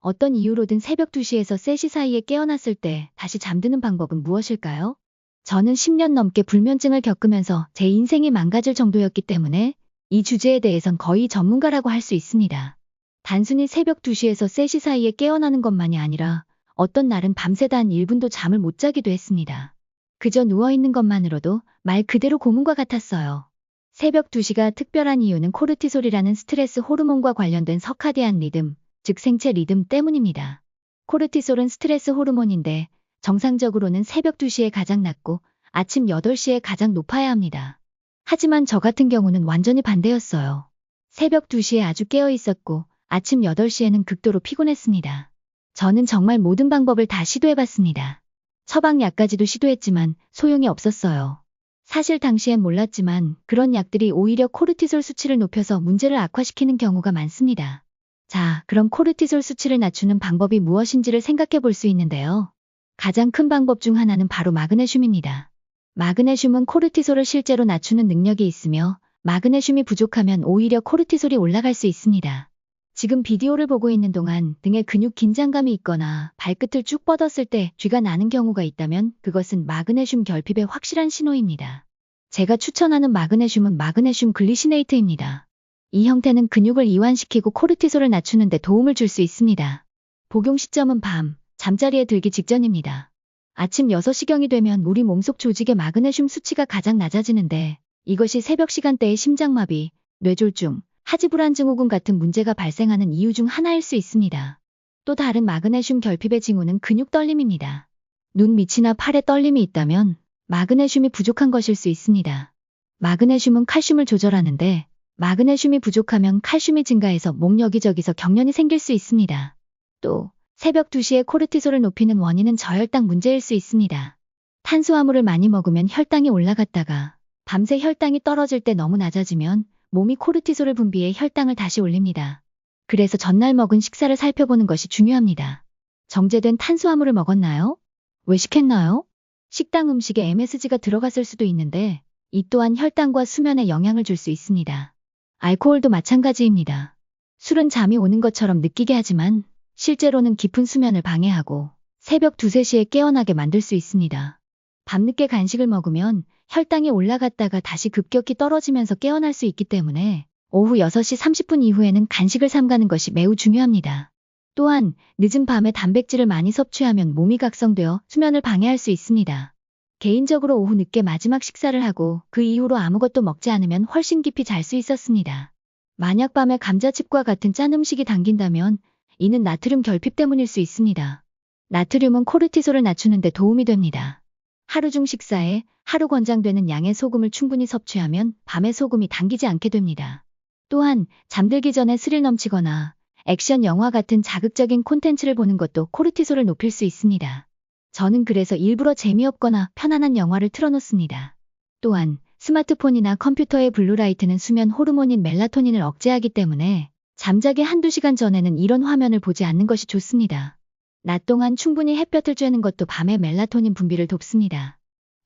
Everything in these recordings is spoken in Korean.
어떤 이유로든 새벽 2시에서 3시 사이에 깨어났을 때 다시 잠드는 방법은 무엇일까요? 저는 10년 넘게 불면증을 겪으면서 제 인생이 망가질 정도였기 때문에 이 주제에 대해선 거의 전문가라고 할 수 있습니다. 단순히 새벽 2시에서 3시 사이에 깨어나는 것만이 아니라 어떤 날은 밤새다 한 1분도 잠을 못 자기도 했습니다. 그저 누워있는 것만으로도 말 그대로 고문과 같았어요. 새벽 2시가 특별한 이유는 코르티솔이라는 스트레스 호르몬과 관련된 서카디안 리듬, 즉 생체 리듬 때문입니다. 코르티솔은 스트레스 호르몬인데 정상적으로는 새벽 2시에 가장 낮고 아침 8시에 가장 높아야 합니다. 하지만 저 같은 경우는 완전히 반대였어요. 새벽 2시에 아주 깨어 있었고 아침 8시에는 극도로 피곤했습니다. 저는 정말 모든 방법을 다 시도해봤습니다. 처방약까지도 시도했지만 소용이 없었어요. 사실 당시엔 몰랐지만 그런 약들이 오히려 코르티솔 수치를 높여서 문제를 악화시키는 경우가 많습니다. 자, 그럼 코르티솔 수치를 낮추는 방법이 무엇인지를 생각해 볼 수 있는데요. 가장 큰 방법 중 하나는 바로 마그네슘입니다. 마그네슘은 코르티솔을 실제로 낮추는 능력이 있으며 마그네슘이 부족하면 오히려 코르티솔이 올라갈 수 있습니다. 지금 비디오를 보고 있는 동안 등에 근육 긴장감이 있거나 발끝을 쭉 뻗었을 때 쥐가 나는 경우가 있다면 그것은 마그네슘 결핍의 확실한 신호입니다. 제가 추천하는 마그네슘은 마그네슘 글리시네이트입니다. 이 형태는 근육을 이완시키고 코르티솔을 낮추는 데 도움을 줄 수 있습니다. 복용 시점은 밤, 잠자리에 들기 직전입니다. 아침 6시경이 되면 우리 몸속 조직의 마그네슘 수치가 가장 낮아지는데 이것이 새벽 시간대의 심장마비, 뇌졸중, 하지불안 증후군 같은 문제가 발생하는 이유 중 하나일 수 있습니다. 또 다른 마그네슘 결핍의 징후는 근육 떨림입니다. 눈 밑이나 팔에 떨림이 있다면 마그네슘이 부족한 것일 수 있습니다. 마그네슘은 칼슘을 조절하는데 마그네슘이 부족하면 칼슘이 증가해서 몸 여기저기서 경련이 생길 수 있습니다. 또 새벽 2시에 코르티솔을 높이는 원인은 저혈당 문제일 수 있습니다. 탄수화물을 많이 먹으면 혈당이 올라갔다가 밤새 혈당이 떨어질 때 너무 낮아지면 몸이 코르티솔을 분비해 혈당을 다시 올립니다. 그래서 전날 먹은 식사를 살펴보는 것이 중요합니다. 정제된 탄수화물을 먹었나요? 외식했나요? 식당 음식에 MSG가 들어갔을 수도 있는데 이 또한 혈당과 수면에 영향을 줄 수 있습니다. 알코올도 마찬가지입니다. 술은 잠이 오는 것처럼 느끼게 하지만 실제로는 깊은 수면을 방해하고 새벽 2, 3시에 깨어나게 만들 수 있습니다. 밤늦게 간식을 먹으면 혈당이 올라갔다가 다시 급격히 떨어지면서 깨어날 수 있기 때문에 오후 6시 30분 이후에는 간식을 삼가는 것이 매우 중요합니다. 또한 늦은 밤에 단백질을 많이 섭취하면 몸이 각성되어 수면을 방해할 수 있습니다. 개인적으로 오후 늦게 마지막 식사를 하고 그 이후로 아무것도 먹지 않으면 훨씬 깊이 잘 수 있었습니다. 만약 밤에 감자칩과 같은 짠 음식이 당긴다면 이는 나트륨 결핍 때문일 수 있습니다. 나트륨은 코르티솔을 낮추는 데 도움이 됩니다. 하루 중 식사에 하루 권장되는 양의 소금을 충분히 섭취하면 밤에 소금이 당기지 않게 됩니다. 또한 잠들기 전에 스릴 넘치거나 액션 영화 같은 자극적인 콘텐츠를 보는 것도 코르티솔을 높일 수 있습니다. 저는 그래서 일부러 재미없거나 편안한 영화를 틀어놓습니다. 또한 스마트폰이나 컴퓨터의 블루라이트는 수면 호르몬인 멜라토닌을 억제하기 때문에 잠자기 한두 시간 전에는 이런 화면을 보지 않는 것이 좋습니다. 낮 동안 충분히 햇볕을 쬐는 것도 밤에 멜라토닌 분비를 돕습니다.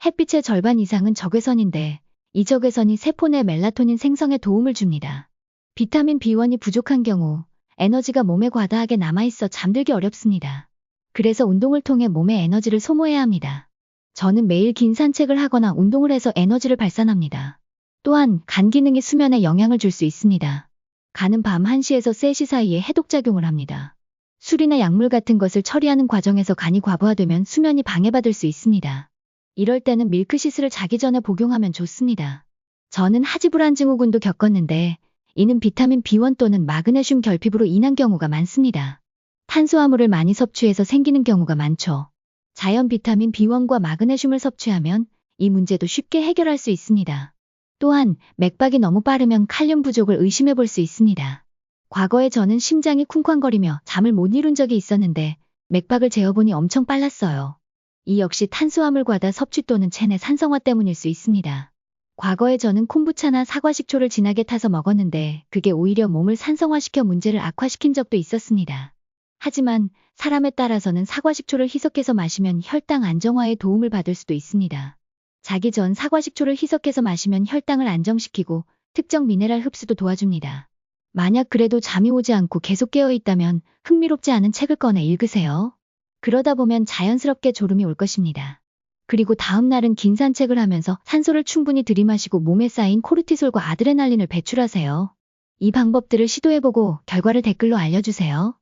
햇빛의 절반 이상은 적외선인데 이 적외선이 세포 내 멜라토닌 생성에 도움을 줍니다. 비타민 B1이 부족한 경우 에너지가 몸에 과다하게 남아있어 잠들기 어렵습니다. 그래서 운동을 통해 몸에 에너지를 소모해야 합니다. 저는 매일 긴 산책을 하거나 운동을 해서 에너지를 발산합니다. 또한 간 기능이 수면에 영향을 줄 수 있습니다. 간은 밤 1시에서 3시 사이에 해독작용을 합니다. 술이나 약물 같은 것을 처리하는 과정에서 간이 과부하되면 수면이 방해받을 수 있습니다. 이럴 때는 밀크시스를 자기 전에 복용하면 좋습니다. 저는 하지불안 증후군도 겪었는데 이는 비타민 B1 또는 마그네슘 결핍으로 인한 경우가 많습니다. 탄수화물을 많이 섭취해서 생기는 경우가 많죠. 자연 비타민 B1과 마그네슘을 섭취하면 이 문제도 쉽게 해결할 수 있습니다. 또한 맥박이 너무 빠르면 칼륨 부족을 의심해 볼 수 있습니다. 과거에 저는 심장이 쿵쾅거리며 잠을 못 이룬 적이 있었는데 맥박을 재어보니 엄청 빨랐어요. 이 역시 탄수화물 과다 섭취 또는 체내 산성화 때문일 수 있습니다. 과거에 저는 콤부차나 사과식초를 진하게 타서 먹었는데 그게 오히려 몸을 산성화시켜 문제를 악화시킨 적도 있었습니다. 하지만 사람에 따라서는 사과식초를 희석해서 마시면 혈당 안정화에 도움을 받을 수도 있습니다. 자기 전 사과식초를 희석해서 마시면 혈당을 안정시키고 특정 미네랄 흡수도 도와줍니다. 만약 그래도 잠이 오지 않고 계속 깨어 있다면 흥미롭지 않은 책을 꺼내 읽으세요. 그러다 보면 자연스럽게 졸음이 올 것입니다. 그리고 다음 날은 긴 산책을 하면서 산소를 충분히 들이마시고 몸에 쌓인 코르티솔과 아드레날린을 배출하세요. 이 방법들을 시도해보고 결과를 댓글로 알려주세요.